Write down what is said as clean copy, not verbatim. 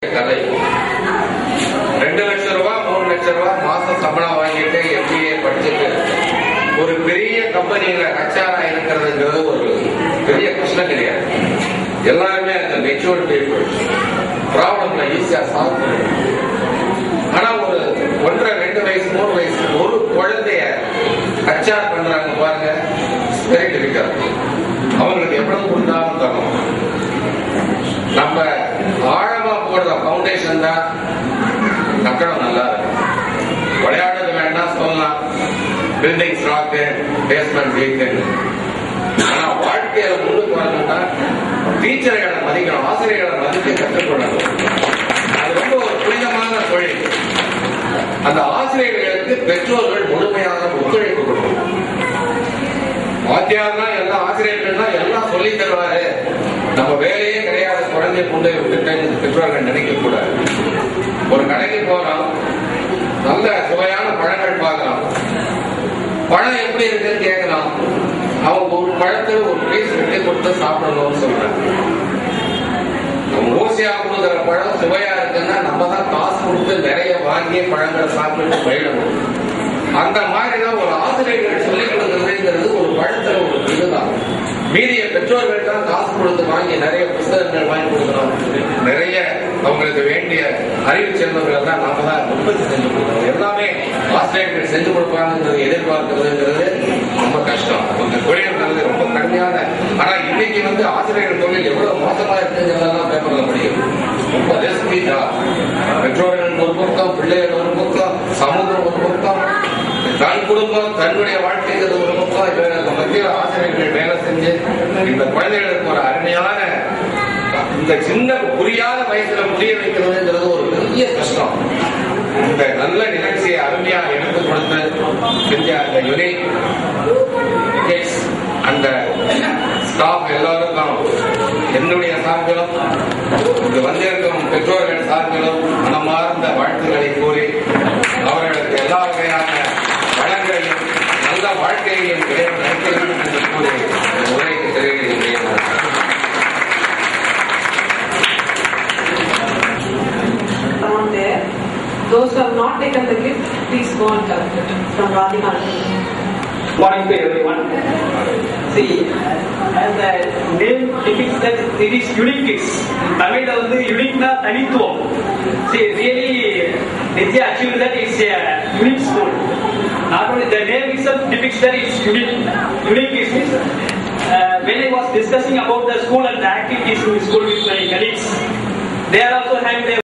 கதை 2 லட்சம் ரூபாய் 3 லட்சம் ரூபாய் மாசம் சம்பளம் வாங்கிட்டு MBA படிச்சுட்டு ஒரு பெரிய கம்பெனியில ஹச்ஆரா இருக்கிறதுங்கிறது ஒரு பெரிய கஷ்டம் கிடையாது. எல்லாருமே அந்த மெச்சூர்ட் பீப்புள் ப்ராப்ளம்ல ஈஸியா சால்வ் பண்ணும். ஆனா ஒரு 1.5 2 வயசு 3 வயசு ஒரு குழந்தைய ஹச்ஆர் பண்றாங்க பாருங்க, வெரி டிஃபிகல்ட். அவங்களுக்கு எவ்வளவு கொடுத்தாலும் தரும். நம்ம ஆழமா போடுற பவுண்டேஷன் தான் கட்டணம் நல்லா இருக்கும். விளையாடுறது வேண்டாம் சொல்லலாம், பில்டிங் ஸ்ட்ராக்கு பேஸ்மெண்ட் வீக்கு. ஆனா வாழ்க்கையில முன்னுக்கு வரணும்னா டீச்சர்களை மதிக்கணும், ஆசிரியர்களை மதிக்க கற்றுக்கொள்ளணும். அது ரொம்ப ஒரு புனிதமான தொழில். அந்த ஆசிரியர்களுக்கு பெற்றோர்கள் முழுமையான ஒத்துழைப்பு கொடுக்கணும். வாத்தியார்னா எல்லாம் ஆசிரியர்கள்னா எல்லாம் சொல்லி தருவாரு, நம்ம வேலையே கிடையாது, குழந்தை கொண்டு விட்டுட்டு பெற்றோர்கள் நினைக்க கூடாது. ஒரு கடைக்கு போறோம், நல்ல சுவையான பழங்கள் பார்க்கலாம், பழம் எப்படி இருக்குன்னு கேட்கலாம். அவங்க ஒரு பழத்தில் ஒரு பீஸ் வெட்டி கொடுத்து சாப்பிடணும்னு சொல்றாங்க. ஓசியா கொடுக்குற பழம் சுவையா இருக்குன்னா நம்ம தான் காசு கொடுத்து நிறைய வாங்கி பழங்களை சாப்பிட்டு போயிடணும். அந்த மாதிரிதான் ஒரு ஆசிரியர்கள் சொல்லிக் கொடுக்குறதுங்கிறது ஒரு பழத்துல ஒரு இதுதான். மீதிய பெற்றோர்கள் தான் காசு கொடுத்து வாங்கி நிறைய புத்தகங்கள் வாங்கி கொடுக்கணும். நிறைய அவங்களுக்கு வேண்டிய அறிவு செல்வங்களை தான் நாம தான் உற்பத்தி செஞ்சு கொடுக்கணும். எல்லாமே ஆசிரியர்கள் செஞ்சு கொடுப்பாங்கிறது எதிர்பார்க்கிறதுங்கிறது ரொம்ப கஷ்டம். அந்த தொழில்ங்கிறது ரொம்ப கடுமையான. ஆனா இன்னைக்கு ஆசிரியர்கள் தொழில் எவ்வளவு மோசமா இருக்குங்கிறதெல்லாம் பேப்பர்ல முடியும். ரொம்ப ரிஸ்கி ஜாப். பெற்றோர்கள் ஒரு பக்கம், பிள்ளைகள் ஒரு பக்கம், சமூகம் ஒரு பக்கம், தன் குடும்பம் தன்னுடைய வாழ்க்கைங்கிறது ஒரு பக்கம். மத்திய ஆசிரியர்கள் வேலை செஞ்சு இந்த குழந்தைகளுக்கு ஒரு அருமையான இந்த சின்ன புரியாத வயசுல புரிய வைக்கிறதுங்கிறது ஒரு பெரிய கஷ்டம். இந்த நல்ல நிகழ்ச்சியை அருமையா எடுத்து கொடுத்து செஞ்ச அந்த யூனிக் அந்த ஸ்டாஃப் எல்லாருக்கும் என்னுடைய சார்பிலும் இங்கு வந்திருக்கும் பெற்றோர்கள் சார்பிலும் மனமார்ந்த வாழ்த்துக்களை கூறி அவர்களுக்கு எல்லா வகையான வளங்களையும் நல்ல வாழ்க்கையையும் நடக்கிறது என்று கூறி உரைக்கு தெரிவிக்கின்றேன். Those who have not taken the gift, please go and collect it from Radhika. Morning to everyone. See, as the name depicts that it is unique kids. Tamil unique na tanithuvam. See, really, Nitya achieved that it's a unique school. Not only the name itself depicts that it's unique. Unique kids. When I was discussing about the school and the activities in the school with my colleagues, they are also having their